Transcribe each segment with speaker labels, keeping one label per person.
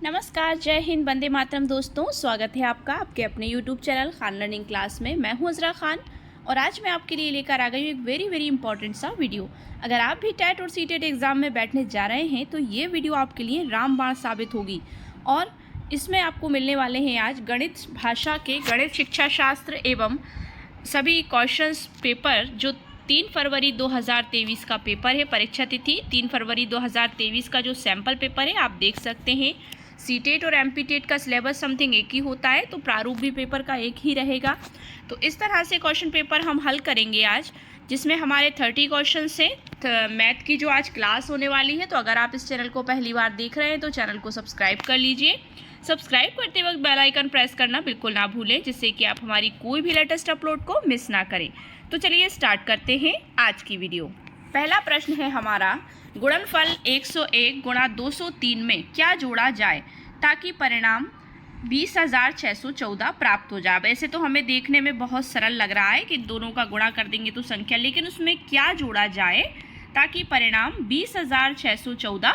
Speaker 1: नमस्कार, जय हिंद, वंदे मातरम। दोस्तों, स्वागत है आपका आपके अपने YouTube channel Khan learning class में। मैं हूं अज़रा खान और आज मैं आपके लिए लेकर आ गई हूँ एक वेरी इंपॉर्टेंट सा वीडियो। अगर आप भी टेट और सीटेट एग्ज़ाम में बैठने जा रहे हैं तो ये वीडियो आपके लिए रामबाण साबित होगी। और इसमें आपको मिलने वाले हैं आज गणित भाषा के गणित शिक्षा शास्त्र एवं सभी क्वेश्चंस पेपर जो 3 फरवरी 2023 का पेपर है। परीक्षा तिथि 3 फरवरी 2023 का जो सैम्पल पेपर है आप देख सकते हैं। सीटेट और एमपीटेट का सिलेबस समथिंग एक ही होता है, तो प्रारूप भी पेपर का एक ही रहेगा। तो इस तरह से क्वेश्चन पेपर हम हल करेंगे आज, जिसमें हमारे 30 क्वेश्चन से मैथ की जो आज क्लास होने वाली है। तो अगर आप इस चैनल को पहली बार देख रहे हैं तो चैनल को सब्सक्राइब कर लीजिए। सब्सक्राइब करते वक्त बेल आइकन प्रेस करना बिल्कुल ना भूलें, जिससे कि आप हमारी कोई भी लेटेस्ट अपलोड को मिस ना करें। तो चलिए स्टार्ट करते हैं आज की वीडियो। पहला प्रश्न है हमारा, गुणनफल 101 गुणा 203 में क्या जोड़ा जाए ताकि परिणाम 20,614 प्राप्त हो जाए। वैसे तो हमें देखने में बहुत सरल लग रहा है कि दोनों का गुणा कर देंगे तो संख्या, लेकिन उसमें क्या जोड़ा जाए ताकि परिणाम 20,614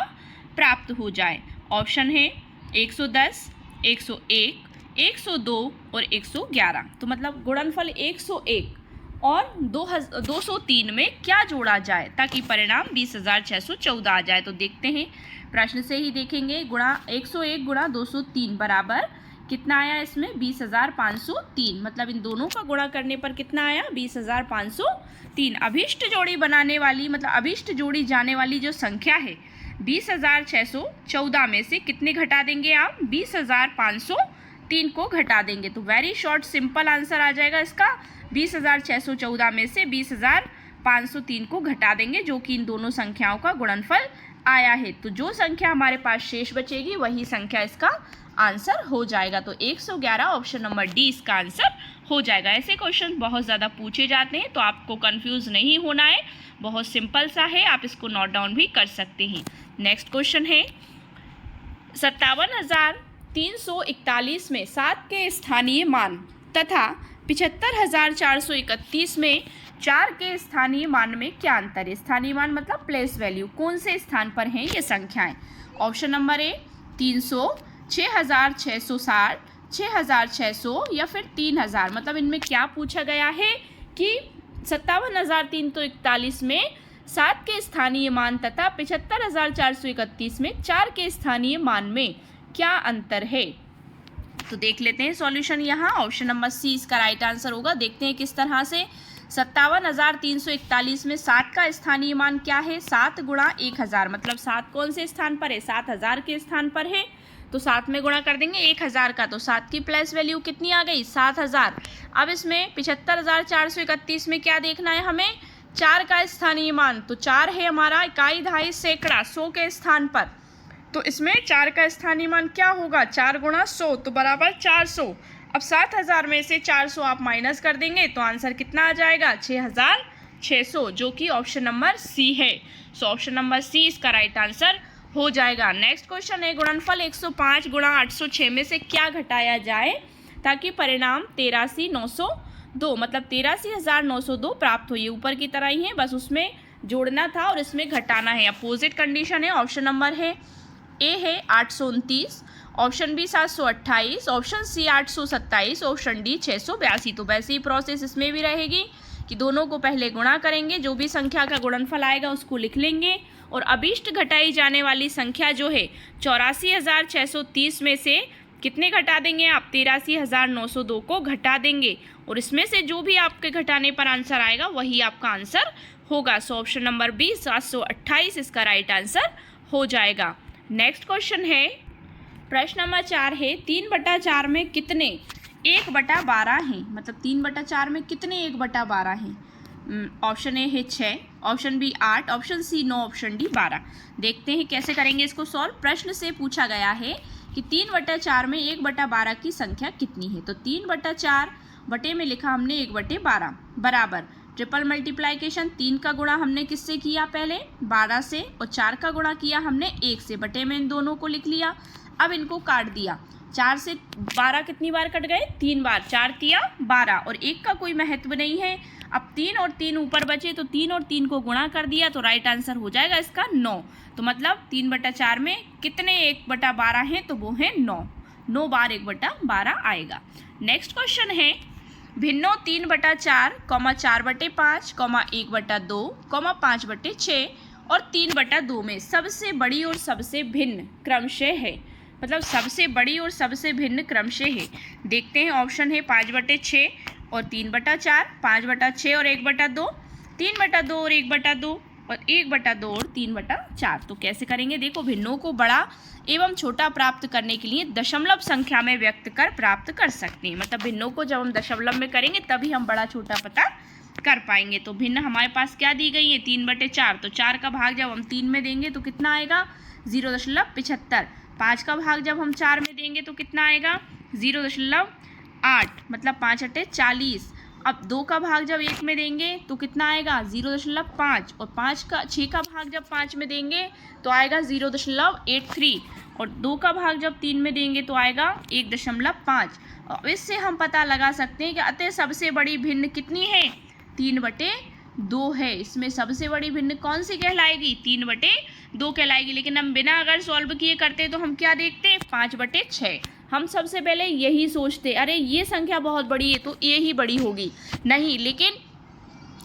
Speaker 1: प्राप्त हो जाए। ऑप्शन है 110, 101, 102 और 111। तो मतलब गुणनफल 101 और 203 में क्या जोड़ा जाए ताकि परिणाम 20,614 आ जाए। तो देखते हैं, प्रश्न से ही देखेंगे। 101 गुणा 203 बराबर कितना आया इसमें 20,503। मतलब इन दोनों का गुणा करने पर कितना आया 20,503। अभिष्ट जोड़ी बनाने वाली मतलब अभिष्ट जोड़ी जाने वाली जो संख्या है 20,614 में से कितने घटा देंगे आप 20,503 को घटा देंगे। तो वेरी शॉर्ट सिंपल आंसर आ जाएगा इसका। 20,614 में से 20,503 को घटा देंगे, जो कि इन दोनों संख्याओं का गुणनफल आया है। तो जो संख्या हमारे पास शेष बचेगी वही संख्या इसका आंसर हो जाएगा। तो 111 ऑप्शन नंबर डी इसका आंसर हो जाएगा। ऐसे क्वेश्चन बहुत ज़्यादा पूछे जाते हैं, तो आपको कंफ्यूज नहीं होना है, बहुत सिंपल सा है, आप इसको नोट डाउन भी कर सकते हैं। नेक्स्ट क्वेश्चन है, 57,341 में 7 के स्थानीय मान तथा 75,431 में 4 के स्थानीय मान में क्या अंतर है। स्थानीय मान मतलब प्लेस वैल्यू, कौन से स्थान पर हैं ये संख्याएं। ऑप्शन नंबर ए 300, 6,660, 6,600 या फिर 3,000। मतलब इनमें क्या पूछा गया है कि 57,341 में 7 के स्थानीय मान तथा 75,431 में 4 के स्थानीय मान में क्या अंतर है। तो देख लेते हैं सॉल्यूशन। यहाँ ऑप्शन नंबर सी इसका राइट आंसर होगा। देखते हैं किस तरह से। 57,341 में 7 का स्थानीय मान क्या है 7 गुणा 1,000। मतलब 7 कौन से स्थान पर है 7,000 के स्थान पर है, तो 7 में गुणा कर देंगे 1,000 का, तो 7 की प्लेस वैल्यू कितनी आ गई 7,000। अब इसमें 75,431 में क्या देखना है हमें 4 का स्थानीय मान। तो 4 है हमारा इकाई, दहाई, सैकड़ा, 100 के स्थान पर। तो इसमें 4 का स्थानीय मान क्या होगा 4 गुणा 100 तो बराबर 400। अब 7,000 में से 400 आप माइनस कर देंगे तो आंसर कितना आ जाएगा 6,600, जो कि ऑप्शन नंबर सी है। सो ऑप्शन नंबर सी इसका राइट आंसर हो जाएगा। नेक्स्ट क्वेश्चन है, गुणनफल 105 गुणा 806 में से क्या घटाया जाए ताकि परिणाम 83,902 मतलब 83,902 प्राप्त हो। ये ऊपर की तरह ही है, बस उसमें जोड़ना था और इसमें घटाना है। अपोजिट कंडीशन है। ऑप्शन नंबर है ए है 829, option B 728, option C 827, option D 682। तो वैसे ही प्रोसेस इसमें भी रहेगी कि दोनों को पहले गुणा करेंगे, जो भी संख्या का गुणनफल आएगा उसको लिख लेंगे, और अभिष्ट घटाई जाने वाली संख्या जो है 84,630 में से कितने घटा देंगे आप 83,902 को घटा देंगे, और इसमें से जो भी आपके घटाने पर आंसर आएगा वही आपका आंसर होगा। सो ऑप्शन नंबर बी 728 इसका राइट आंसर हो जाएगा। नेक्स्ट क्वेश्चन है, प्रश्न नंबर 4 है, 3/4 में कितने 1/12 हैं। मतलब 3/4 में कितने 1/12 हैं। ऑप्शन ए है 6, option B 8, option C 9, option D 12। देखते हैं कैसे करेंगे इसको सॉल्व। प्रश्न से पूछा गया है कि 3/4 में 1/12 की संख्या कितनी है। तो 3/4 बटे में लिखा हमने 1/12 बराबर ट्रिपल मल्टीप्लाइकेशन 3 का गुणा हमने किससे किया पहले 12 से, और 4 का गुणा किया हमने 1 से। बटे में इन दोनों को लिख लिया। अब इनको काट दिया। 4 से 12 कितनी बार कट गए 3 बार, 4 तिया 12, और 1 का कोई महत्व नहीं है। अब 3 और 3 ऊपर बचे तो 3 और 3 को गुणा कर दिया तो राइट आंसर हो जाएगा इसका 9। तो मतलब 3/4 में कितने 1/12 हैं, तो वो है 9। 9 बार 1/12 आएगा। नेक्स्ट क्वेश्चन है भिन्नो 3/4, 4/5, 1/2, 5/6 और 3/2 में सबसे बड़ी और सबसे भिन्न क्रमशः है। मतलब सबसे बड़ी और सबसे भिन्न क्रमशः है। देखते हैं, ऑप्शन है 5/6 और 3/4, 5/6 और 1/2, 3/2 और 1/2 और 1/2 और 3/4। तो कैसे करेंगे, देखो भिन्नों को बड़ा एवं छोटा प्राप्त करने के लिए दशमलव संख्या में व्यक्त कर प्राप्त कर सकते हैं। मतलब भिन्नों को जब हम दशमलव में करेंगे तभी हम बड़ा छोटा पता कर पाएंगे। तो भिन्न हमारे पास क्या दी गई है 3/4, तो 4 का भाग जब हम 3 में देंगे तो कितना आएगा 0.75। 5 का भाग जब हम 4 में देंगे तो कितना आएगा 0.8, मतलब 5 × 40। अब 2 का भाग जब 1 में देंगे तो कितना आएगा 0.5 और 6 का भाग जब 5 में देंगे तो आएगा 0.83 और 2 का भाग जब 3 में देंगे तो आएगा 1.5। और इससे हम पता लगा सकते हैं कि अतः सबसे बड़ी भिन्न कितनी है 3/2 है। इसमें सबसे बड़ी भिन्न कौन सी कहलाएगी 3/2 कहलाएगी। लेकिन हम बिना अगर सॉल्व किए करते तो हम क्या देखते 5/6। हम सबसे पहले यही सोचते अरे ये संख्या बहुत बड़ी है तो ये ही बड़ी होगी, नहीं, लेकिन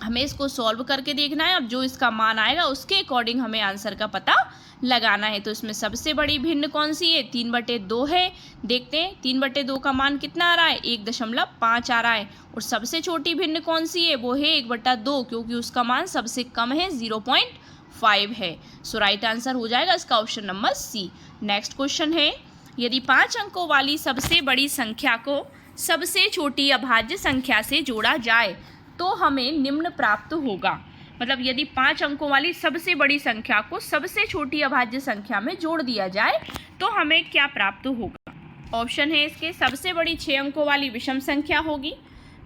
Speaker 1: हमें इसको सॉल्व करके देखना है। अब जो इसका मान आएगा उसके अकॉर्डिंग हमें आंसर का पता लगाना है। तो इसमें सबसे बड़ी भिन्न कौन सी है 3/2 है। देखते हैं 3/2 का मान कितना आ रहा है 1.5 आ रहा है। और सबसे छोटी भिन्न कौन सी है वो है 1/2, क्योंकि उसका मान सबसे कम है 0.5 है। सो राइट आंसर हो जाएगा इसका option number C. Next question है यदि 5 अंकों वाली सबसे बड़ी संख्या को सबसे छोटी अभाज्य संख्या से जोड़ा जाए तो हमें निम्न प्राप्त होगा। मतलब यदि 5 अंकों वाली सबसे बड़ी संख्या को सबसे छोटी अभाज्य संख्या में जोड़ दिया जाए तो हमें क्या प्राप्त होगा। ऑप्शन है इसके सबसे बड़ी 6 अंकों वाली विषम संख्या होगी,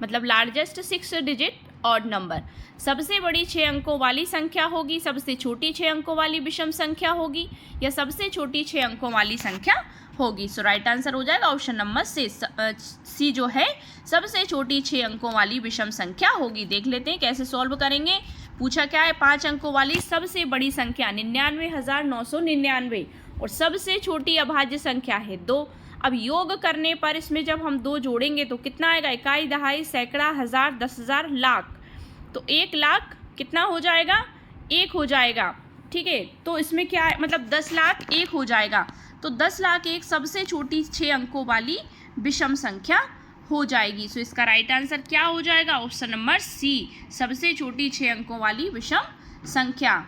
Speaker 1: मतलब लार्जेस्ट 6 डिजिट ऑड नंबर। सबसे बड़ी 6 अंकों वाली संख्या होगी, सबसे छोटी 6 अंकों वाली विषम संख्या होगी, या सबसे छोटी 6 अंकों वाली संख्या होगी। सो राइट आंसर हो जाएगा ऑप्शन नंबर सी जो है सबसे छोटी 6 अंकों वाली विषम संख्या होगी। देख लेते हैं कैसे सॉल्व करेंगे। पूछा क्या है 5 अंकों वाली सबसे बड़ी संख्या 99,999 और सबसे छोटी अभाज्य संख्या है 2। अब योग करने पर इसमें जब हम 2 जोड़ेंगे तो कितना आएगा इकाई, दहाई, सैकड़ा, हजार, 10,000, लाख। तो 1 लाख कितना हो जाएगा 1 हो जाएगा, ठीक है। तो इसमें क्या है मतलब 10 लाख 1 हो जाएगा। तो 10 लाख 1 सबसे छोटी 6 अंकों वाली विषम संख्या हो जाएगी। सो इसका राइट आंसर क्या हो जाएगा ऑप्शन नंबर सी, सबसे छोटी 6 अंकों वाली विषम संख्या।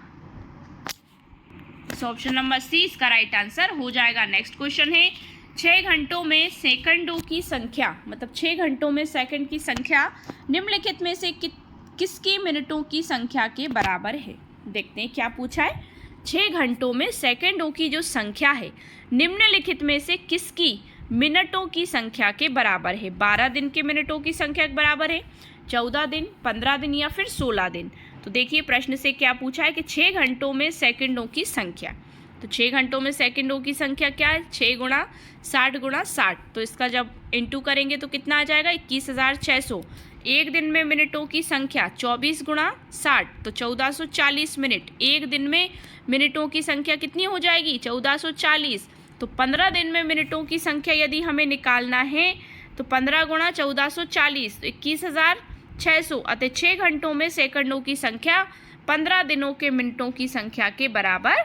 Speaker 1: सो ऑप्शन नंबर सी इसका राइट आंसर हो जाएगा। नेक्स्ट क्वेश्चन है 6 घंटों में सेकंडों की संख्या, मतलब 6 घंटों में सेकंड की संख्या निम्नलिखित में से किसकी मिनटों की संख्या के बराबर है। देखते हैं क्या पूछा है। 6 घंटों में सेकंडों की जो संख्या है निम्नलिखित में से किसकी मिनटों की संख्या के बराबर है। 12 दिन के मिनटों की संख्या के बराबर है, 14 दिन, 15 दिन या फिर 16 दिन। तो देखिए प्रश्न से क्या पूछा है कि 6 घंटों में सेकंडों की संख्या। तो 6 घंटों में सेकंडों की संख्या क्या है 6 × 60 × 60। तो इसका जब इंटू करेंगे तो कितना आ जाएगा 21,600। एक दिन में मिनटों की संख्या 24 × 60 तो 1440 मिनट। एक दिन में मिनटों की संख्या कितनी हो जाएगी 1440। तो 15 दिन में मिनटों की संख्या यदि हमें निकालना है तो 15 × 1440 तो 21,600। अतः 6 घंटों में सेकंडों की संख्या 15 दिनों के मिनटों की संख्या के बराबर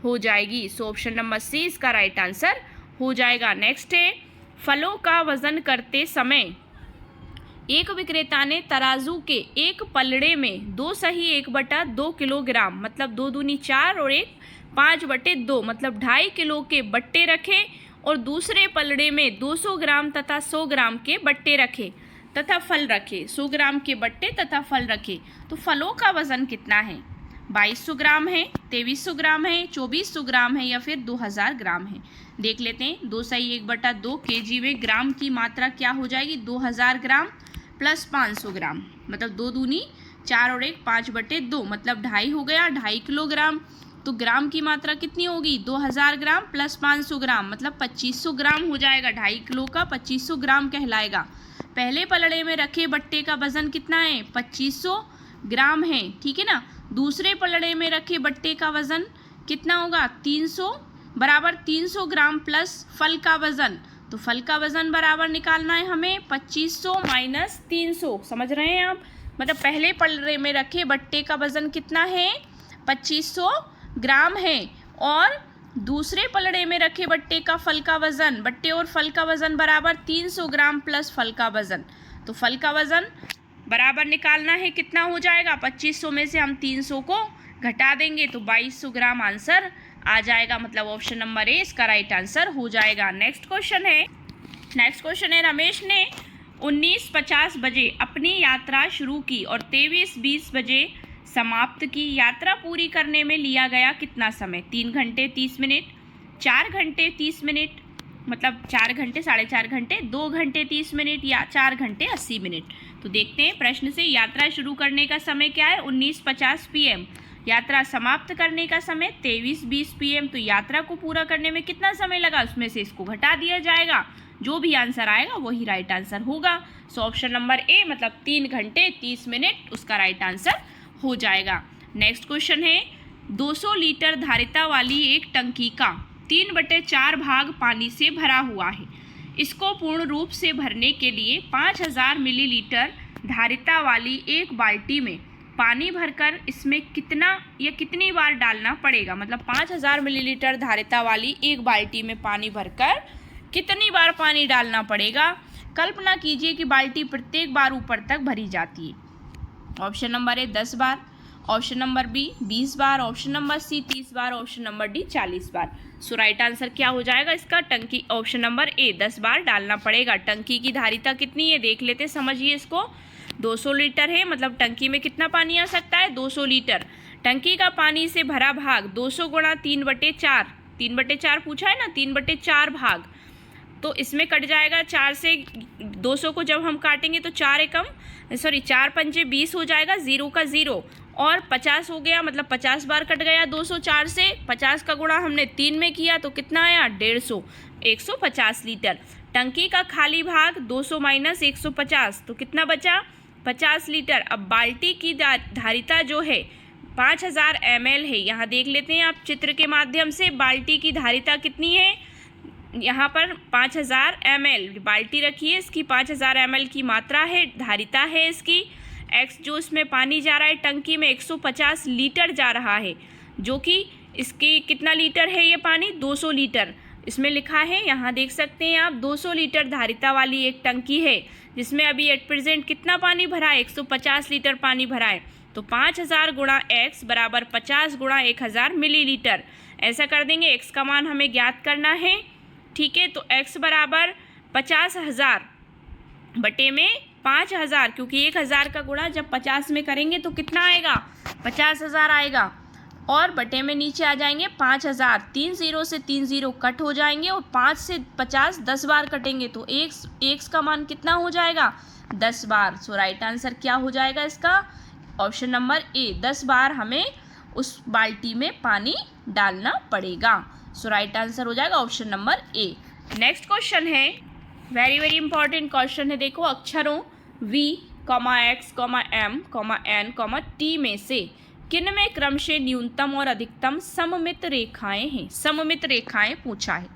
Speaker 1: हो जाएगी। सो ऑप्शन नंबर सी इसका राइट आंसर हो जाएगा। नेक्स्ट है फलों का वजन करते समय एक विक्रेता ने तराजू के एक पलड़े में 2 सही 1/2 किलोग्राम, मतलब 2 दूनी 4 और 1 5/2 मतलब 2.5 किलो के बट्टे रखे और दूसरे पलड़े में 200 ग्राम तथा 100 ग्राम के बट्टे रखे तथा फल रखे। 100 ग्राम के बट्टे तथा फल रखे। तो फलों का वजन कितना है 2200 ग्राम है, 2300 ग्राम है, 2400 ग्राम है या फिर 2000 ग्राम है। देख लेते हैं 2 सही 1/2 केजी में ग्राम की मात्रा क्या हो जाएगी 2000 ग्राम प्लस 500 ग्राम, मतलब 2 दूनी 4 और 1 5/2 मतलब 2.5 हो गया 2.5 किलोग्राम। तो ग्राम की मात्रा कितनी होगी 2000 ग्राम प्लस 500 ग्राम मतलब 2500 ग्राम हो जाएगा। 2.5 किलो का 2500 ग्राम कहलाएगा। पहले पलड़े में रखे बट्टे का वजन कितना है, 2500 ग्राम है, ठीक है ना। दूसरे पलड़े में रखे बट्टे का वजन कितना होगा, 300 बराबर 300 ग्राम प्लस फल का वजन, तो फल का वजन बराबर निकालना है हमें 2500 माइनस 300, समझ रहे हैं आप। मतलब पहले पलड़े में रखे बट्टे का वजन कितना है, 2500 ग्राम है, और दूसरे पलड़े में रखे बट्टे का फल का वजन, बट्टे और फल का वजन बराबर 300 ग्राम प्लस फल का वजन, तो फल का वजन बराबर निकालना है, कितना हो जाएगा, 2500 में से हम 300 को घटा देंगे तो 2200 ग्राम आंसर आ जाएगा। मतलब ऑप्शन नंबर ए इसका राइट आंसर हो जाएगा। नेक्स्ट क्वेश्चन है रमेश ने 19:50 बजे अपनी यात्रा शुरू की और 23:20 बजे समाप्त की। यात्रा पूरी करने में लिया गया कितना समय, 3 घंटे 30 मिनट, 4 घंटे 30 मिनट, मतलब 4 घंटे 4.5 घंटे, 2 घंटे 30 मिनट या 4 घंटे 80 मिनट। तो देखते हैं प्रश्न से। यात्रा शुरू करने का समय क्या है, 19:50 PM। यात्रा समाप्त करने का समय 23:20 PM। तो यात्रा को पूरा करने में कितना समय लगा, उसमें से इसको घटा दिया जाएगा, जो भी आंसर आएगा वही राइट आंसर होगा। सो ऑप्शन नंबर ए मतलब 3 घंटे 30 मिनट उसका राइट आंसर हो जाएगा। नेक्स्ट क्वेश्चन है 200 लीटर धारिता वाली एक टंकी का 3/4 भाग पानी से भरा हुआ है। इसको पूर्ण रूप से भरने के लिए 5000 मिलीलीटर धारिता वाली एक बाल्टी में पानी भरकर इसमें कितना या कितनी बार डालना पड़ेगा। मतलब 5000 मिलीलीटर धारिता वाली एक बाल्टी में पानी भरकर कितनी बार पानी डालना पड़ेगा। कल्पना कीजिए कि बाल्टी प्रत्येक बार ऊपर तक भरी जाती है। ऑप्शन नंबर ए 10 बार, ऑप्शन नंबर बी 20 बार, ऑप्शन नंबर सी 30 बार, ऑप्शन नंबर डी 40 बार। सो राइट आंसर क्या हो जाएगा इसका, टंकी ऑप्शन नंबर ए 10 बार डालना पड़ेगा। टंकी की धारिता कितनी है देख लेते, समझिए इसको। 200 लीटर है, मतलब टंकी में कितना पानी आ सकता है, 200 लीटर। टंकी का पानी से भरा भाग 200 गुणा 3/4, 3/4 पूछा है ना, 3/4 भाग, तो इसमें कट जाएगा 4 से 200 को जब हम काटेंगे तो 4 पंजे 20 हो जाएगा, 0 का 0, और 50 हो गया, मतलब 50 बार कट गया 200 4 से। 50 का गुणा हमने 3 में किया तो कितना आया, 150, 150 लीटर। टंकी का खाली भाग 200 माइनस 150 तो कितना बचा, 50 लीटर। अब बाल्टी की धारिता जो है 5000 ml है। यहाँ देख लेते हैं आप चित्र के माध्यम से, बाल्टी की धारिता कितनी है, यहाँ पर 5000 ml बाल्टी रखी है, इसकी 5000 ml की मात्रा है, धारिता है इसकी। x जो इसमें पानी जा रहा है टंकी में 150 लीटर जा रहा है, जो कि इसकी कितना लीटर है ये पानी, 200 लीटर इसमें लिखा है। यहाँ देख सकते हैं आप 200 लीटर धारिता वाली एक टंकी है, जिसमें अभी एट प्रेजेंट कितना पानी भरा है, 150 लीटर पानी भरा है। तो 5000 गुणा x बराबर 50 गुणा 1000 मिलीलीटर। ऐसा कर देंगे, x का मान हमें ज्ञात करना है, ठीक है। तो x बराबर 50,000 बटे में 5000, क्योंकि 1000 का गुणा जब 50 में करेंगे तो कितना आएगा, 50,000 आएगा, और बटे में नीचे आ जाएंगे 5000। 3 0 से 3 0 कट हो जाएंगे, और 5 से 50 10 बार कटेंगे तो x का मान कितना हो जाएगा, 10 बार। सो राइट आंसर क्या हो जाएगा इसका, ऑप्शन नंबर ए 10 बार हमें उस बाल्टी में पानी डालना पड़ेगा। सो राइट आंसर हो जाएगा ऑप्शन नंबर ए। नेक्स्ट क्वेश्चन है वेरी वेरी इंपॉर्टेंट क्वेश्चन है, देखो अक्षरों v, x, m, n, t में से किन में क्रमशः न्यूनतम और अधिकतम सममित रेखाएं हैं। सममित रेखाएं पूछा है।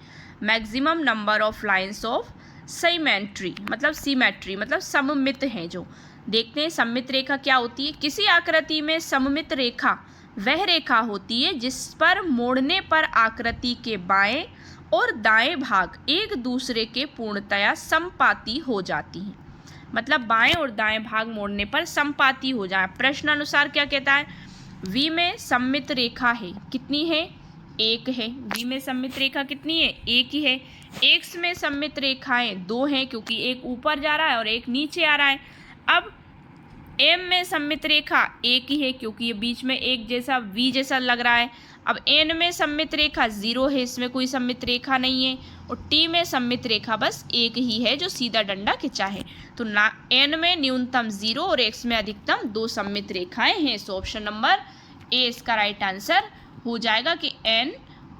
Speaker 1: Maximum number of lines of symmetry, मतलब सिमेट्री मतलब सममित हैं जो। देखते हैं सममित रेखा क्या होती है। किसी आकृति में सममित रेखा वह रेखा होती है जिस पर मोड़ने पर आकृति के बाएं और दाएं भाग एक दूसरे के पूर्णतया समपाती हो जाती हैं। मतलब बाएं और दाएं भाग मोड़ने पर समपाती हो जाए। प्रश्न अनुसार क्या कहता है, V में सममित रेखा है, कितनी है, 1 है। V में सममित रेखा कितनी है, 1 ही है। X में सममित रेखाएं 2 हैं, क्योंकि एक ऊपर जा रहा है और एक नीचे आ रहा है। अब M में सममित रेखा 1 ही है, क्योंकि ये बीच में एक जैसा V जैसा लग रहा है। अब N में सममित रेखा 0 है, इसमें कोई सममित रेखा नहीं है। और T में सममित रेखा बस 1 ही है जो सीधा डंडा खिंचा है। तो ना N में न्यूनतम 0 और X में अधिकतम 2 सममित रेखाएं हैं। सो ऑप्शन नंबर ए इसका राइट आंसर हो जाएगा कि N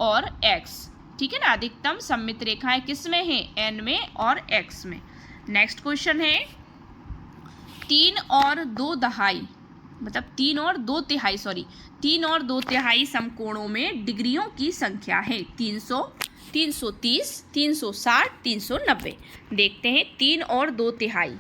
Speaker 1: और X, ठीक है ना। अधिकतम सममित रेखाएं किस में हैं, N में और X में। नेक्स्ट क्वेश्चन है 3 और 2 तिहाई समकोणों में डिग्रियों की संख्या है 300, 330, 360, 390। देखते हैं 3 और 2 तिहाई,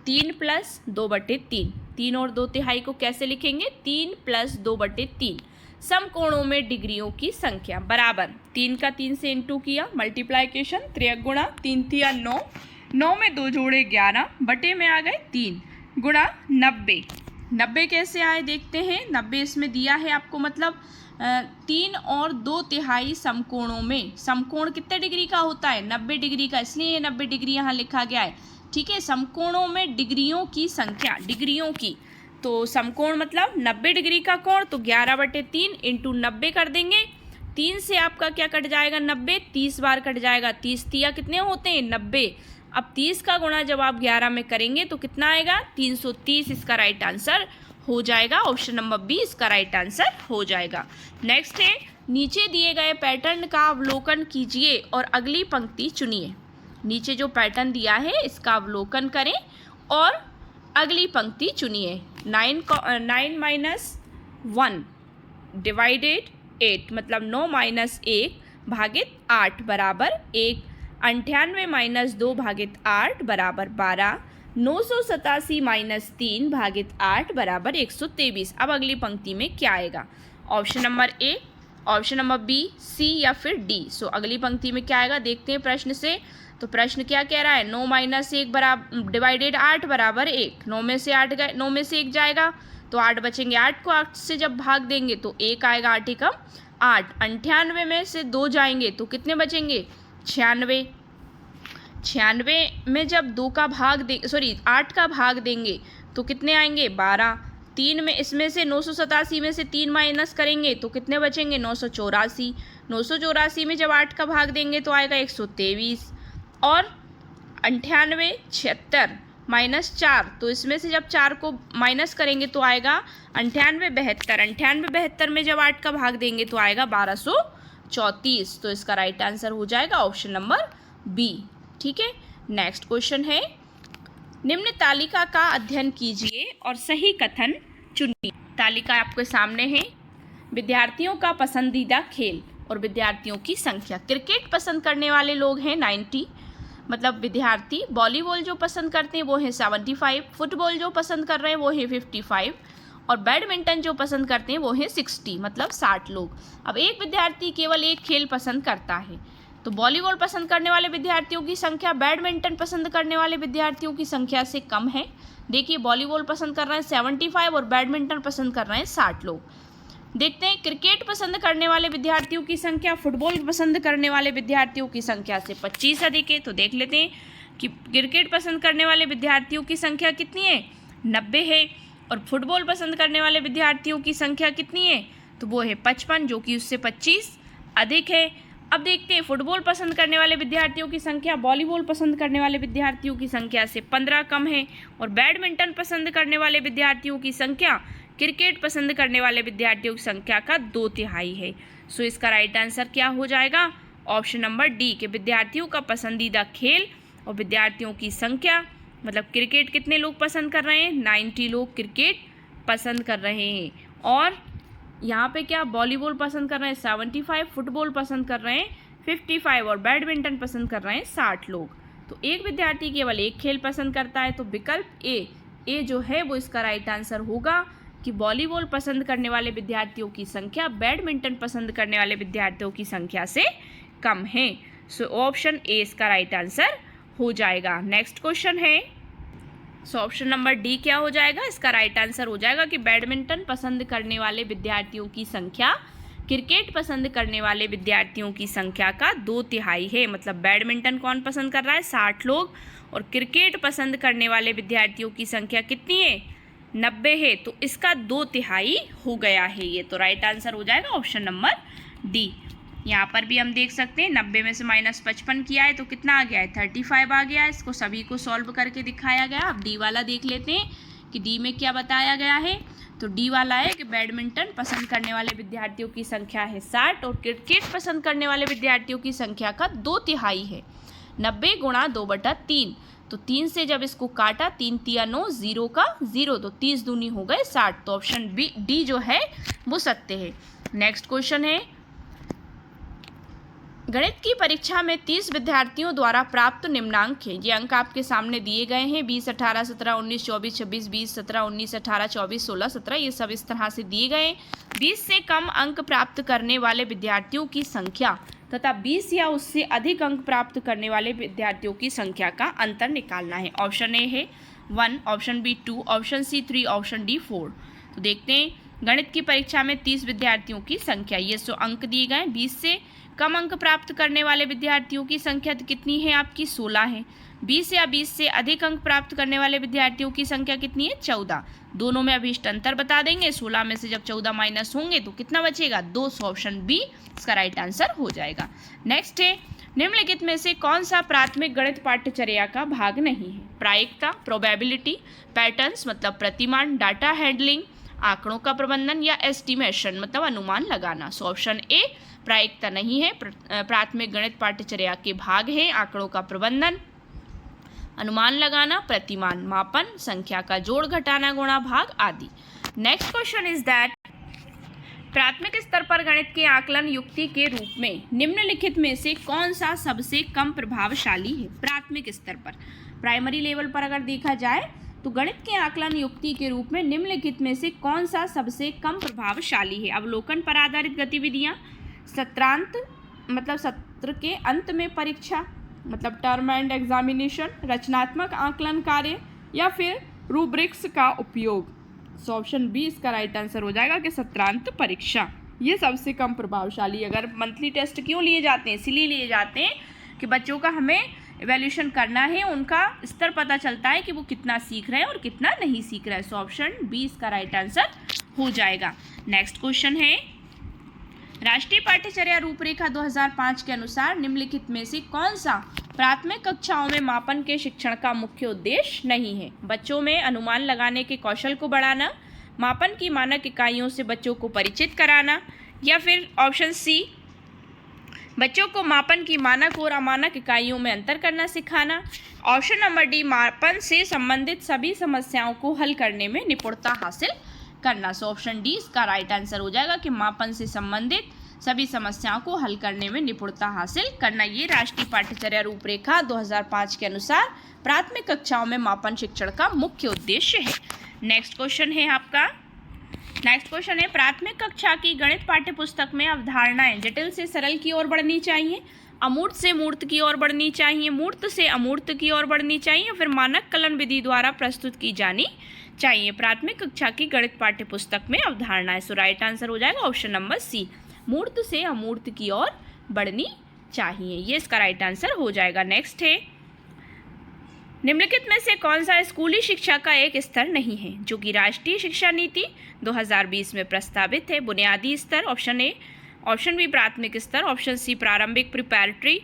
Speaker 1: 3 प्लस 2/3। 3 और 2 तिहाई को कैसे लिखेंगे? 3 प्लस 2/3। समकोणों में डिग्रियों की संख्या बराबर 3 का 3 से इंटू किया, मल्टीप्लाइकेशन, 3 गुणा 3 तिया 9, 9 में 2 जोड़े 11, बटे में आ गए 3 गुणा 90। 90 कैसे आए देखते हैं। 90 इसमें दिया है आपको, मतलब 3 और 2 तिहाई समकोणों में, समकोण कितने डिग्री का होता है? 90 डिग्री का, इसलिए ये 90 डिग्री यहाँ लिखा गया है। ठीक है, समकोणों में डिग्रियों की संख्या, डिग्रियों की, तो समकोण मतलब 90 डिग्री का कोण, तो 11/3 इंटू 90 कर देंगे। 3 से आपका क्या कट जाएगा? 90, 30 बार कट जाएगा। 30 तिया कितने होते हैं? 90। अब 30 का गुणा जब आप 11 में करेंगे तो कितना आएगा? 330 इसका राइट आंसर हो जाएगा। ऑप्शन नंबर बी इसका राइट आंसर हो जाएगा। नेक्स्ट है, नीचे दिए गए पैटर्न का अवलोकन कीजिए और अगली पंक्ति चुनिए। नीचे जो पैटर्न दिया है इसका अवलोकन करें और अगली पंक्ति चुनिए। 9 - 1 डिवाइडेड 8, मतलब 9 - 1 भागित 8 बराबर 1। 98 - 2 भागित 8 बराबर 12। 987 - 3 भागित 8 बराबर 123। अब अगली पंक्ति में क्या आएगा? Option number A, option number B, C या फिर डी। सो अगली पंक्ति में क्या आएगा देखते हैं प्रश्न से। तो प्रश्न क्या कह रहा है? 9 - 1 बराबर डिवाइडेड 8 बराबर 1। 9 में से 8 गए, 9 में से 1 जाएगा तो 8 बचेंगे। 8 को 8 से जब भाग देंगे तो 1 आएगा, 8 एकम 8। 98 में से 2 जाएंगे तो कितने बचेंगे? 96। 96 में जब 2 का भाग दे, सॉरी 8 का भाग देंगे तो कितने आएंगे? 12। 3 में, इसमें से 987 में से 3 माइनस करेंगे तो कितने बचेंगे? 984। 984 में जब 8 का भाग देंगे तो आएगा 123। और 98, 76 माइनस 4, तो इसमें से जब 4 को माइनस करेंगे तो आएगा 98, 72। 98, 72 में जब 8 का भाग देंगे तो आएगा 1234। तो इसका राइट आंसर हो जाएगा ऑप्शन नंबर बी। ठीक है, नेक्स्ट क्वेश्चन है, निम्न तालिका का अध्ययन कीजिए और सही कथन चुनिए। तालिका आपके सामने है। विद्यार्थियों का पसंदीदा खेल और विद्यार्थियों की संख्या। क्रिकेट पसंद करने वाले लोग हैं 90, मतलब विद्यार्थी। वॉलीबॉल जो पसंद करते हैं वो है 75, फुटबॉल जो पसंद कर रहे हैं वो है 55, और बैडमिंटन जो पसंद करते हैं वो है 60, मतलब 60 लोग। अब एक विद्यार्थी केवल एक खेल पसंद करता है, तो वॉलीबॉल पसंद करने वाले विद्यार्थियों की संख्या बैडमिंटन पसंद करने वाले विद्यार्थियों की संख्या से कम है। देखिए, वॉलीबॉल पसंद कर रहे हैं 75 और बैडमिंटन पसंद कर रहे हैं 60 लोग। देखते हैं, क्रिकेट पसंद करने वाले विद्यार्थियों की संख्या फुटबॉल पसंद करने वाले विद्यार्थियों की संख्या से 25 अधिक है। तो देख लेते हैं कि क्रिकेट पसंद करने वाले विद्यार्थियों की संख्या कितनी है? 90 है। और फुटबॉल पसंद करने वाले विद्यार्थियों की संख्या कितनी है? तो वो है 55, जो कि उससे 25 अधिक है। अब देखते हैं, फुटबॉल पसंद करने वाले विद्यार्थियों की संख्या वॉलीबॉल पसंद करने वाले विद्यार्थियों की संख्या से 15 कम है। और बैडमिंटन पसंद करने वाले विद्यार्थियों की संख्या क्रिकेट पसंद करने वाले विद्यार्थियों की संख्या का 2/3 है। सो इसका राइट आंसर क्या हो जाएगा? ऑप्शन नंबर डी, के विद्यार्थियों का पसंदीदा खेल और विद्यार्थियों की संख्या, मतलब क्रिकेट कितने लोग पसंद कर रहे हैं? 90 लोग क्रिकेट पसंद कर रहे हैं। और यहाँ पे क्या, वॉलीबॉल पसंद कर रहे हैं 75, फुटबॉल पसंद कर रहे हैं 55 और बैडमिंटन पसंद कर रहे हैं 60 लोग। तो एक विद्यार्थी केवल एक खेल पसंद करता है, तो विकल्प ए जो है वो इसका राइट आंसर होगा कि वॉलीबॉल पसंद करने वाले विद्यार्थियों की संख्या बैडमिंटन पसंद करने वाले विद्यार्थियों की संख्या से कम है। सो ऑप्शन ए इसका राइट आंसर हो जाएगा। नेक्स्ट क्वेश्चन है, सो ऑप्शन नंबर डी क्या हो जाएगा? इसका राइट आंसर हो जाएगा कि बैडमिंटन पसंद करने वाले विद्यार्थियों की संख्या क्रिकेट पसंद करने वाले विद्यार्थियों की संख्या का 2/3 है। मतलब बैडमिंटन कौन पसंद कर रहा है? 60 लोग, और क्रिकेट पसंद करने वाले विद्यार्थियों की संख्या कितनी है? 90 है। तो इसका 2/3 हो गया है ये। तो राइट आंसर हो जाएगा ऑप्शन नंबर डी। यहाँ पर भी हम देख सकते हैं 90 में से -55 किया है तो कितना आ गया है? 35 आ गया है। इसको सभी को सॉल्व करके दिखाया गया। अब डी वाला देख लेते हैं कि डी में क्या बताया गया है। तो डी वाला है कि बैडमिंटन पसंद करने वाले विद्यार्थियों की संख्या है 60 और क्रिकेट पसंद करने वाले विद्यार्थियों की संख्या का 2/3 है। 90 × 2/3, तो 3 से जब इसको काटा, 3 तिया 9, 0 का 0, तो 30 दूनी हो गए 60। तो ऑप्शन बी डी जो है वो सत्य है। नेक्स्ट क्वेश्चन है, गणित की परीक्षा में 30 विद्यार्थियों द्वारा प्राप्त निम्नांक है। ये अंक आपके सामने दिए गए हैं, 20, 18, 17, 19, 24, 26, 20, 17, 19, 18, 24, 16, 17, ये सब इस तरह से दिए गए। 20 से कम अंक प्राप्त करने वाले विद्यार्थियों की संख्या तथा 20 या उससे अधिक अंक प्राप्त करने वाले विद्यार्थियों की संख्या का अंतर निकालना है। ऑप्शन ए है 1, option B 2, option C 3, option D 4। तो देखते हैं, गणित की परीक्षा में 30 विद्यार्थियों की संख्या, ये 100 अंक दिए गए। 20 से कम अंक प्राप्त करने वाले विद्यार्थियों की संख्या कितनी है आपकी? 16 है। 20 या 20 से अधिक अंक प्राप्त करने वाले विद्यार्थियों की संख्या कितनी है? 14। दोनों में अभीष्ट अंतर बता देंगे। 16 में से जब 14 माइनस होंगे तो कितना बचेगा? 200। ऑप्शन बी इसका राइट आंसर हो जाएगा। नेक्स्ट है, निम्नलिखित में से कौन सा प्राथमिक गणित पाठ्यचर्या का भाग नहीं है? प्रायिकता, प्रोबेबिलिटी, पैटर्न्स मतलब प्रतिमान, डाटा हैंडलिंग, आंकड़ों का प्रबंधन, या एस्टिमेशन मतलब अनुमान लगाना। सो ऑप्शन ए प्रायिकता नहीं है, प्राथमिक गणित पाठ्यचर्या के भाग है आंकड़ों का प्रबंधन, अनुमान लगाना, प्रतिमान मापन, संख्या का जोड़ घटाना गुणा भाग आदि। नेक्स्ट क्वेश्चन इज दैट प्राथमिक स्तर पर गणित के आकलन युक्ति के रूप में निम्नलिखित में से कौन सा सबसे कम प्रभावशाली है? प्राथमिक स्तर पर, प्राइमरी लेवल पर अगर देखा जाए तो गणित के आकलन युक्ति के रूप में निम्नलिखित में से कौन सा सबसे कम प्रभावशाली है? अवलोकन पर आधारित गतिविधियां, सत्रांत मतलब सत्र के अंत में परीक्षा मतलब टर्म एंड एग्जामिनेशन, रचनात्मक आकलन कार्य, या फिर रूब्रिक्स का उपयोग। सो ऑप्शन बी इसका राइट आंसर हो जाएगा कि सत्रांत परीक्षा ये सबसे कम प्रभावशाली। अगर मंथली टेस्ट क्यों लिए जाते हैं? इसीलिए लिए जाते हैं कि बच्चों का हमें इवैल्यूएशन करना है, उनका स्तर पता चलता है कि वो कितना सीख रहे हैं और कितना नहीं सीख रहे हैं। सो ऑप्शन बी इसका राइट आंसर हो जाएगा। नेक्स्ट क्वेश्चन है, राष्ट्रीय पाठ्यचर्या रूपरेखा 2005 के अनुसार निम्नलिखित में से कौन सा प्राथमिक कक्षाओं में मापन के शिक्षण का मुख्य उद्देश्य नहीं है? बच्चों में अनुमान लगाने के कौशल को बढ़ाना, मापन की मानक इकाइयों से बच्चों को परिचित कराना, या फिर ऑप्शन सी बच्चों को मापन की मानक और अमानक इकाइयों में अंतर करना सिखाना, ऑप्शन नंबर डी मापन से संबंधित सभी समस्याओं को हल करने में निपुणता हासिल करना। सो ऑप्शन डी इसका राइट आंसर हो जाएगा कि मापन से संबंधित सभी समस्याओं को हल करने में निपुणता हासिल करना। ये राष्ट्रीय पाठ्यचर्या रूपरेखा 2005 के अनुसार प्राथमिक कक्षाओं में मापन शिक्षण का मुख्य उद्देश्य है। नेक्स्ट क्वेश्चन है आपका, नेक्स्ट क्वेश्चन है, प्राथमिक कक्षा की गणित पाठ्य पुस्तक में अवधारणाएं जटिल से सरल की ओर बढ़नी चाहिए, अमूर्त से मूर्त की ओर बढ़नी चाहिए, मूर्त से अमूर्त की ओर बढ़नी चाहिए, फिर मानक कलन विधि द्वारा प्रस्तुत की जानी चाहिए? प्राथमिक कक्षा की गणित पाठ्य पुस्तक में अवधारणाएं। सो राइट आंसर हो जाएगा ऑप्शन नंबर सी, मूर्त से अमूर्त की ओर बढ़नी चाहिए, ये इसका राइट आंसर हो जाएगा। नेक्स्ट है, निम्नलिखित में से कौन सा स्कूली शिक्षा का एक स्तर नहीं है जो कि राष्ट्रीय शिक्षा नीति 2020 में प्रस्तावित है? बुनियादी स्तर ऑप्शन ए, ऑप्शन बी प्राथमिक स्तर, ऑप्शन सी प्रारंभिक प्रिपैरेटरी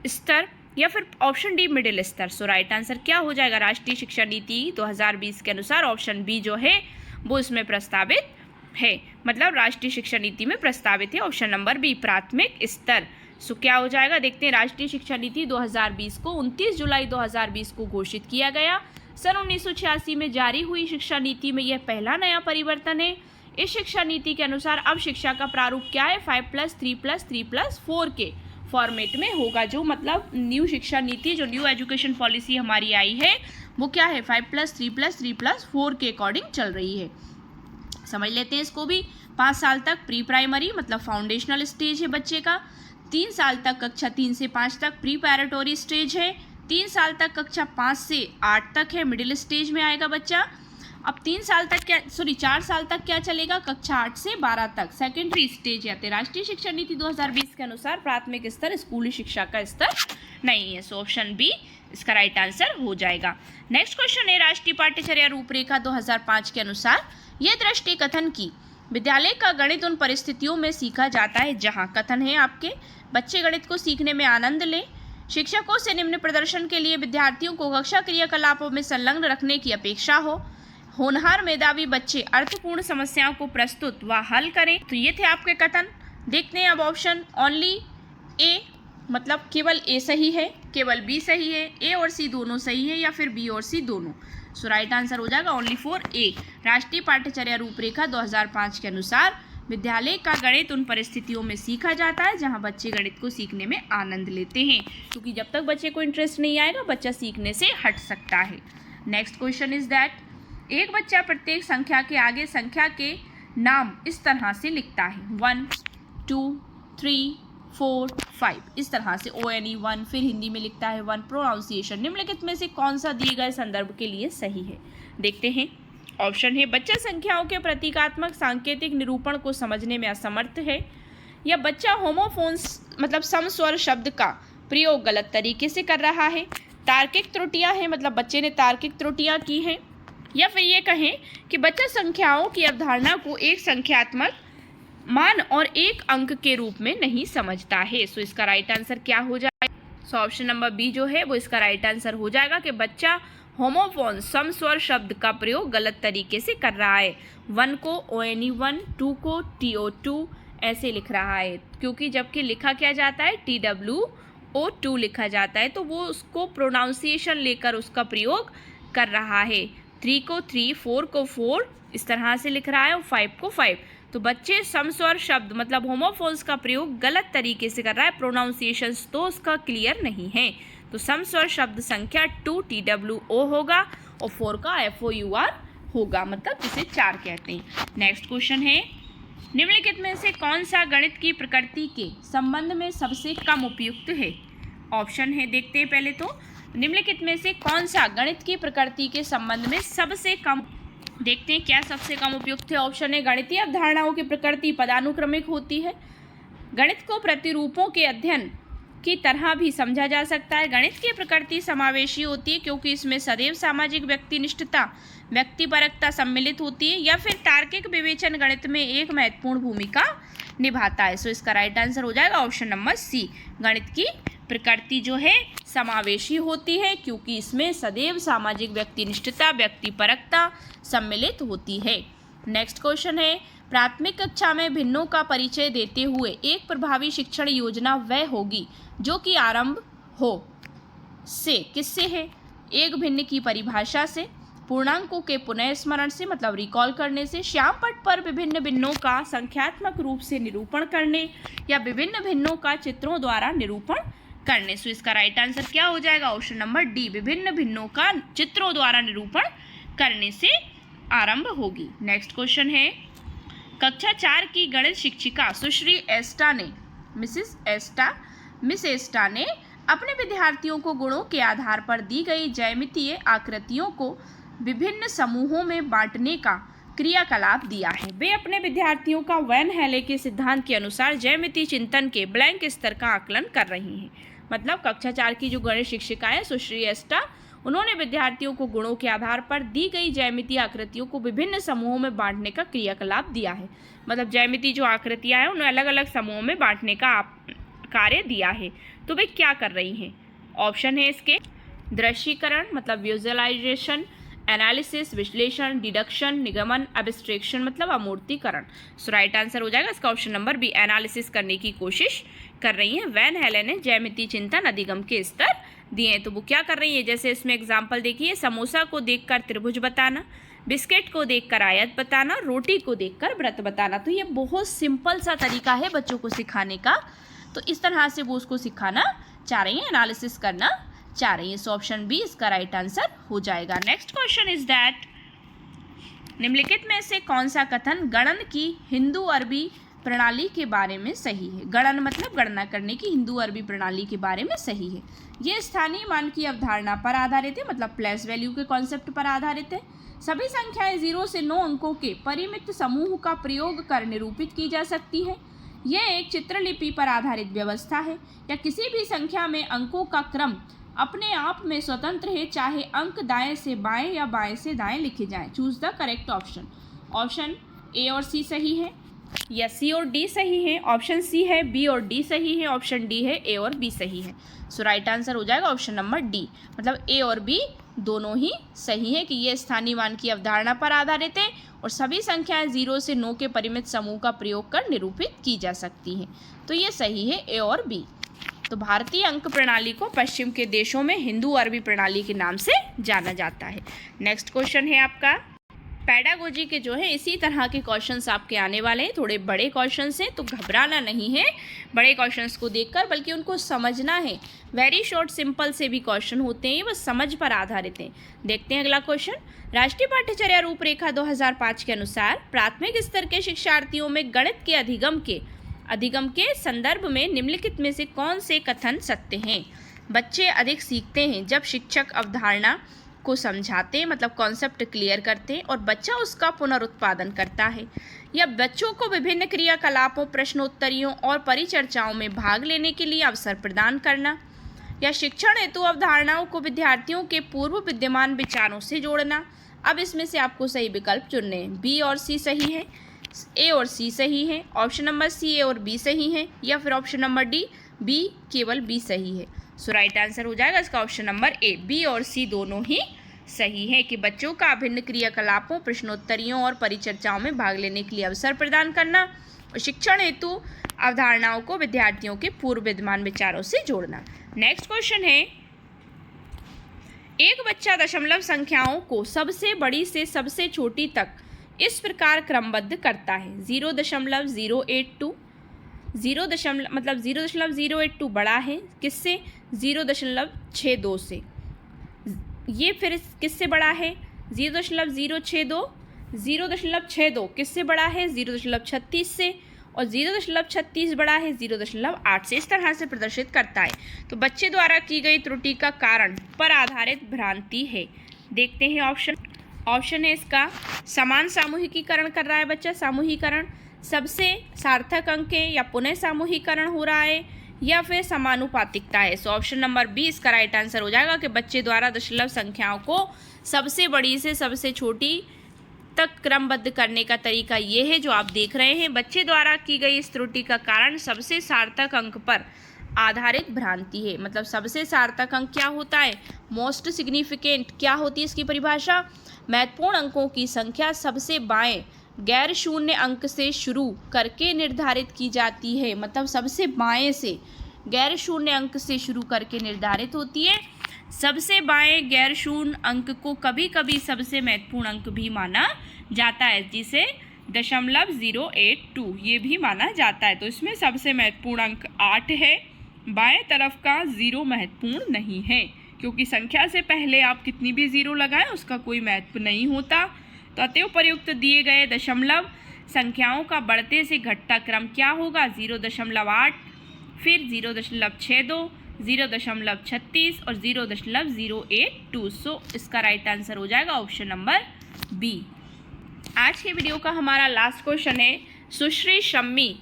Speaker 1: स्तर, या फिर ऑप्शन डी मिडिल स्तर। सो राइट आंसर क्या हो जाएगा? राष्ट्रीय शिक्षा नीति 2020 के अनुसार ऑप्शन बी जो है वो इसमें प्रस्तावित है, मतलब राष्ट्रीय शिक्षा नीति में प्रस्तावित है ऑप्शन नंबर बी प्राथमिक स्तर। सो क्या हो जाएगा? देखते हैं, राष्ट्रीय शिक्षा नीति 2020 को 29 जुलाई 2020 को घोषित किया गया। सन 1986 में जारी हुई शिक्षा नीति में यह पहला नया परिवर्तन है। इस शिक्षा नीति के अनुसार अब शिक्षा का प्रारूप क्या है? 5+3+3+4 के फॉर्मेट में होगा, जो मतलब न्यू शिक्षा नीति, जो न्यू एजुकेशन पॉलिसी हमारी आई है वो क्या है? 5+3+3+4 के अकॉर्डिंग चल रही है। समझ लेते हैं इसको भी। 5 साल तक प्री प्राइमरी मतलब फाउंडेशनल स्टेज है बच्चे का, 3 साल तक कक्षा 3 से 5 तक प्रीपैरेटोरी स्टेज है, 3 साल तक कक्षा 5 से 8 तक है, मिडिल स्टेज में आएगा बच्चा। अब 4 साल तक क्या चलेगा? कक्षा 8 से 12 तक सेकेंडरी स्टेज आते। राष्ट्रीय शिक्षा नीति 2020 के अनुसार प्राथमिक स्तर स्कूली शिक्षा का स्तर नहीं है। सो ऑप्शन बी इसका राइट आंसर हो जाएगा। नेक्स्ट क्वेश्चन है, राष्ट्रीय पाठ्यचर्या रूपरेखा 2005 के अनुसार यह दृष्टि कथन की विद्यालय का गणित उन परिस्थितियों में सीखा जाता है जहां, कथन है आपके, बच्चे गणित को सीखने में आनंद लें, शिक्षकों से निम्न प्रदर्शन के लिए विद्यार्थियों को कक्षा क्रियाकलापों में संलग्न रखने की अपेक्षा हो, होनहार मेधावी बच्चे अर्थपूर्ण समस्याओं को प्रस्तुत व हल करें। तो ये थे आपके कथन। देखते हैं अब ऑप्शन ओनली ए मतलब केवल ए सही है, केवल बी सही है, ए और सी दोनों सही है, या फिर बी और सी दोनों। सो राइट आंसर हो जाएगा ओनली फॉर ए। राष्ट्रीय पाठ्यचर्या रूपरेखा 2005 के अनुसार विद्यालय का गणित उन परिस्थितियों में सीखा जाता है जहां बच्चे गणित को सीखने में आनंद लेते हैं, क्योंकि जब तक बच्चे को इंटरेस्ट नहीं आएगा बच्चा सीखने से हट सकता है। नेक्स्ट क्वेश्चन इज दैट एक बच्चा प्रत्येक संख्या के आगे संख्या के नाम इस तरह से लिखता है 1 2 3 4 5 इस तरह से ONE1, फिर हिंदी में लिखता है 1। प्रोनाउंसिएशन निम्नलिखित में से कौन सा दिए गए संदर्भ के लिए सही है? देखते हैं। ऑप्शन है बच्चा संख्याओं के प्रतीकात्मक सांकेतिक निरूपण को समझने में असमर्थ है, या बच्चा होमोफोन्स मतलब समस्वर शब्द का प्रयोग गलत तरीके से कर रहा है, तार्किक त्रुटियां हैं मतलब बच्चे ने तार्किक त्रुटियां की हैं, या फिर ये कहें कि बच्चा संख्याओं की अवधारणा को एक संख्यात्मक मान और एक अंक के रूप में नहीं समझता है। सो इसका राइट आंसर क्या हो जाएगा? सो ऑप्शन नंबर बी जो है वो इसका राइट आंसर हो जाएगा कि बच्चा होमोफोन समस्वर शब्द का प्रयोग गलत तरीके से कर रहा है। 1 को ONE1, 2 को TO2 ऐसे लिख रहा है, क्योंकि जबकि लिखा क्या जाता है TWO2 लिखा जाता है, तो वो उसको प्रोनाउंसिएशन लेकर उसका प्रयोग कर रहा है। 3 को 3, 4 को 4 इस तरह से लिख रहा है और 5 को 5। तो बच्चे समस्वर शब्द मतलब होमोफोन्स का प्रयोग गलत तरीके से कर रहा है, प्रोनाउंसिएशंस तो उसका क्लियर नहीं है। तो समस्वर शब्द संख्या 2 TWO होगा और 4 का FOUR होगा, मतलब जिसे 4 कहते हैं। नेक्स्ट क्वेश्चन है निम्नलिखित में से कौन सा गणित की प्रकृति के संबंध में सबसे कम उपयुक्त है? ऑप्शन है देखते हैं पहले तो, निम्नलिखित में से कौन सा गणित की प्रकृति के संबंध में सबसे कम, देखते हैं क्या सबसे कम उपयुक्त है। ऑप्शन है गणितीय अवधारणाओं की प्रकृति पदानुक्रमिक होती है, गणित को प्रतिरूपों के अध्ययन की तरह भी समझा जा सकता है, गणित की प्रकृति समावेशी होती है क्योंकि इसमें सदैव सामाजिक व्यक्तिनिष्ठता व्यक्तिपरकता सम्मिलित होती है, या फिर तार्किक विवेचन गणित में एक महत्वपूर्ण भूमिका निभाता है। सो इसका राइट आंसर हो जाएगा ऑप्शन नंबर सी। गणित की प्रकृति जो है समावेशी होती है क्योंकि इसमें सदैव सामाजिक व्यक्तिनिष्ठता व्यक्तिपरकता सम्मिलित होती है। नेक्स्ट क्वेश्चन है प्राथमिक कक्षा में भिन्नों का परिचय देते हुए एक प्रभावी शिक्षण योजना वह होगी जो कि आरंभ हो से किससे है? एक भिन्न की परिभाषा से, पूर्णांकों के पुनः स्मरण से मतलब रिकॉल करने से, श्याम पट पर विभिन्न भिन्नों का संख्यात्मक रूप से निरूपण करने, या विभिन्न भिन्नों का चित्रों द्वारा निरूपण करने। सो इसका राइट आंसर क्या हो जाएगा? ऑप्शन नंबर डी, विभिन्न भिन्नों का चित्रों द्वारा निरूपण करने से आरंभ होगी। नेक्स्ट क्वेश्चन है कक्षा 4 की गणित शिक्षिका सुश्री एस्टा ने मिस एस्टा ने अपने विद्यार्थियों को गुणों के आधार पर दी गई ज्यामितीय आकृतियों को विभिन्न समूहों में बांटने का क्रियाकलाप दिया है। वे अपने विद्यार्थियों का वैन हेले के सिद्धांत के अनुसार ज्यामिति चिंतन के ब्लैंक स्तर का आकलन कर रही हैं। मतलब कक्षा 4 की जो गणित शिक्षिका है सुश्री एस्टा, उन्होंने विद्यार्थियों को गुणों के आधार पर दी गई ज्यामितीय आकृतियों को विभिन्न समूहों में बांटने का क्रियाकलाप दिया है। मतलब ज्यामिति जो आकृतियां हैं उन्हें अलग अलग समूहों में बांटने का कार्य दिया है। तो वे क्या कर रही हैं? ऑप्शन है इसके दृश्यीकरण मतलब विजुअलाइजेशन, एनालिसिस विश्लेषण, डिडक्शन निगमन, एब्स्ट्रैक्शन मतलब अमूर्तीकरण। सो राइट आंसर हो जाएगा इसका ऑप्शन नंबर बी, एनालिसिस करने की कोशिश कर रही हैं। वैन हेले ने ज्यामिति चिंतन अधिगम के स्तर दिए हैं। तो वो क्या कर रही है? जैसे इसमें एग्जाम्पल देखिए, समोसा को देखकर त्रिभुज बताना, बिस्किट को देखकर आयत बताना, रोटी को देखकर वृत्त बताना। तो ये बहुत सिंपल सा तरीका है बच्चों को सिखाने का। तो इस तरह से वो उसको सिखाना चाह रही हैं, एनालिसिस करना चाह रही है। सो ऑप्शन बी इसका राइट आंसर हो जाएगा। नेक्स्ट क्वेश्चन इज दैट निम्नलिखित में से कौन सा कथन गणन की हिंदू अरबी प्रणाली के बारे में सही है? गणन मतलब गणना करने की हिंदू अरबी प्रणाली के बारे में सही है। ये स्थानीय मान की अवधारणा पर आधारित है मतलब प्लेस वैल्यू के कॉन्सेप्ट पर आधारित है। सभी संख्याएं 0 से 9 अंकों के परिमित समूह का प्रयोग कर निरूपित की जा सकती है। यह एक चित्रलिपि पर आधारित व्यवस्था है, या किसी भी संख्या में अंकों का क्रम अपने आप में स्वतंत्र है, चाहे अंक दाएं से बाएं या बाएं से दाएं लिखे जाएं। Choose the correct option. Option A और सी सही है, या सी और डी सही है, ऑप्शन सी है बी और डी सही है, ऑप्शन डी है ए और बी सही है। सो राइट आंसर हो जाएगा ऑप्शन नंबर डी, मतलब ए और बी दोनों ही सही है कि ये स्थानीय मान की अवधारणा पर आधारित है और सभी संख्याएं 0 से 9 के परिमित समूह का प्रयोग कर निरूपित की जा सकती हैं। तो ये सही है ए और बी। तो भारतीय अंक प्रणाली को पश्चिम के देशों में हिंदू अरबी प्रणाली के नाम से जाना जाता है। नेक्स्ट क्वेश्चन है आपका पेडागोजी के जो है इसी तरह के क्वेश्चंस आपके आने वाले हैं। थोड़े बड़े क्वेश्चंस हैं तो घबराना नहीं है बड़े क्वेश्चंस को देखकर, बल्कि उनको समझना है। वेरी शॉर्ट सिंपल से भी क्वेश्चन होते हैं, बस समझ पर आधारित हैं। देखते हैं अगला क्वेश्चन। राष्ट्रीय पाठ्यचर्या रूपरेखा 2005 के अनुसार प्राथमिक स्तर के शिक्षार्थियों में गणित के अधिगम के संदर्भ में निम्नलिखित में से कौन से कथन सत्य हैं? बच्चे अधिक सीखते हैं जब शिक्षक अवधारणा को समझाते हैं, मतलब कॉन्सेप्ट क्लियर करते हैं, और बच्चा उसका पुनरुत्पादन करता है। या बच्चों को विभिन्न क्रियाकलापों, प्रश्नोत्तरियों और परिचर्चाओं में भाग लेने के लिए अवसर प्रदान करना। या शिक्षण हेतु अवधारणाओं को विद्यार्थियों के पूर्व विद्यमान विचारों से जोड़ना। अब इसमें से आपको सही विकल्प चुनने हैं। बी और सी सही है, ए और सी सही है, ऑप्शन नंबर सी ए और बी सही है, या फिर ऑप्शन नंबर डी बी केवल बी सही है। सो राइट आंसर हो जाएगा इसका ऑप्शन नंबर ए, बी और सी दोनों ही सही है कि बच्चों का अभिन्न क्रियाकलापों, प्रश्नोत्तरियों और परिचर्चाओं में भाग लेने के लिए अवसर प्रदान करना और शिक्षण हेतु अवधारणाओं को विद्यार्थियों के पूर्व विद्यमान विचारों से जोड़ना। नेक्स्ट क्वेश्चन है, एक बच्चा दशमलव संख्याओं को सबसे बड़ी से सबसे छोटी तक इस प्रकार क्रमबद्ध करता है। 0.082 मतलब 0.082 बड़ा है किससे? 0.62 से। ये फिर किससे बड़ा है? 0.062। 0.62 किससे बड़ा है? 0.36 से। और 0.36 बड़ा है 0.8 से। इस तरह से प्रदर्शित करता है। तो बच्चे द्वारा की गई त्रुटि का कारण पर आधारित भ्रांति है। देखते हैं ऑप्शन है इसका समान सामूहिकीकरण कर रहा है बच्चा, सामूहिकरण, सबसे सार्थक अंक है, या पुनः सामूहिकरण हो रहा है, या फिर समानुपातिकता है। सो ऑप्शन नंबर बी इसका राइट आंसर हो जाएगा कि बच्चे द्वारा दशमलव संख्याओं को सबसे बड़ी से सबसे छोटी तक क्रमबद्ध करने का तरीका ये है जो आप देख रहे हैं। बच्चे द्वारा की गई इस त्रुटि का कारण सबसे सार्थक अंक पर आधारित भ्रांति है। मतलब सबसे सार्थक अंक क्या होता है? मोस्ट सिग्निफिकेंट क्या होती है इसकी परिभाषा? महत्वपूर्ण अंकों की संख्या सबसे बाएं गैर शून्य अंक से शुरू करके निर्धारित की जाती है। मतलब सबसे बाएं से गैर शून्य अंक से शुरू करके निर्धारित होती है। सबसे बाएं गैर शून्य अंक को कभी कभी सबसे महत्वपूर्ण अंक भी माना जाता है, जिसे 0.082 ये भी माना जाता है। तो इसमें सबसे महत्वपूर्ण अंक 8 है, बाएं तरफ का 0 महत्वपूर्ण नहीं है, क्योंकि संख्या से पहले आप कितनी भी 0 लगाएं उसका कोई महत्व नहीं होता। तो अतएव प्रयुक्त दिए गए दशमलव संख्याओं का बढ़ते से घटता क्रम क्या होगा? 0.8, फिर 0.62, 0.36 और 0.082। सो इसका राइट आंसर हो जाएगा ऑप्शन नंबर बी। आज के वीडियो का हमारा लास्ट क्वेश्चन है, सुश्री शम्मी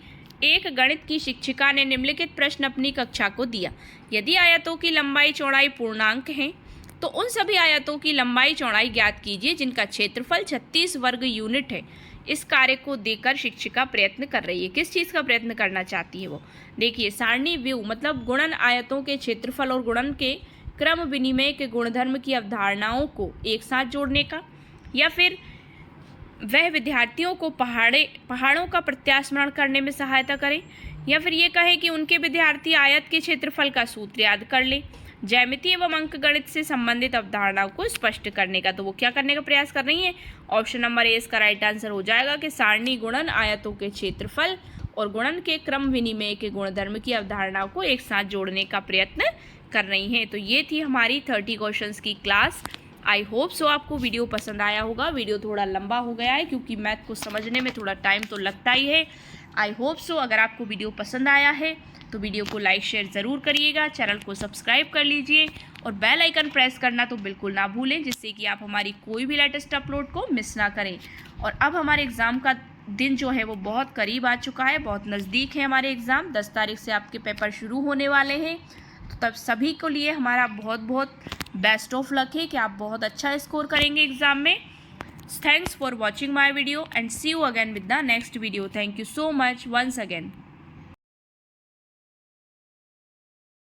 Speaker 1: एक गणित की शिक्षिका ने निम्नलिखित प्रश्न अपनी कक्षा को दिया। यदि आयतों की लंबाई चौड़ाई पूर्णांक हैं तो उन सभी आयतों की लंबाई चौड़ाई ज्ञात कीजिए जिनका क्षेत्रफल 36 वर्ग यूनिट है। इस कार्य को देकर शिक्षिका प्रयत्न कर रही है। किस चीज़ का प्रयत्न करना चाहती है वो? देखिए, सारणी व्यू मतलब गुणन आयतों के क्षेत्रफल और गुणन के क्रम विनिमय के गुणधर्म की अवधारणाओं को एक साथ जोड़ने का, या फिर वह विद्यार्थियों को पहाड़ों का प्रत्यास्मरण करने में सहायता करें, या फिर ये कहें कि उनके विद्यार्थी आयत के क्षेत्रफल का सूत्र याद कर लें। ज्यामिति एवं अंकगणित से संबंधित अवधारणाओं को स्पष्ट करने का। तो वो क्या करने का प्रयास कर रही हैं? ऑप्शन नंबर ए इसका राइट आंसर हो जाएगा कि सारणी गुणन आयतों के क्षेत्रफल और गुणन के क्रम विनिमय के गुणधर्म की अवधारणाओं को एक साथ जोड़ने का प्रयत्न कर रही हैं। तो ये थी हमारी 30 क्वेश्चंस की क्लास। आई होप सो आपको वीडियो पसंद आया होगा। वीडियो थोड़ा लंबा हो गया है क्योंकि मैथ को समझने में थोड़ा टाइम तो लगता ही है। आई होप सो अगर आपको वीडियो पसंद आया है तो वीडियो को लाइक शेयर ज़रूर करिएगा, चैनल को सब्सक्राइब कर लीजिए और बेल आइकन प्रेस करना तो बिल्कुल ना भूलें, जिससे कि आप हमारी कोई भी लेटेस्ट अपलोड को मिस ना करें। और अब हमारे एग्ज़ाम का दिन जो है वो बहुत करीब आ चुका है, बहुत नज़दीक है हमारे एग्ज़ाम। 10 तारीख से आपके पेपर शुरू होने वाले हैं। तो तब सभी को लिए हमारा बहुत बहुत बेस्ट ऑफ लक है कि आप बहुत अच्छा स्कोर करेंगे एग्ज़ाम में। Thanks for watching my video and see you again with the next video. Thank you so much once again.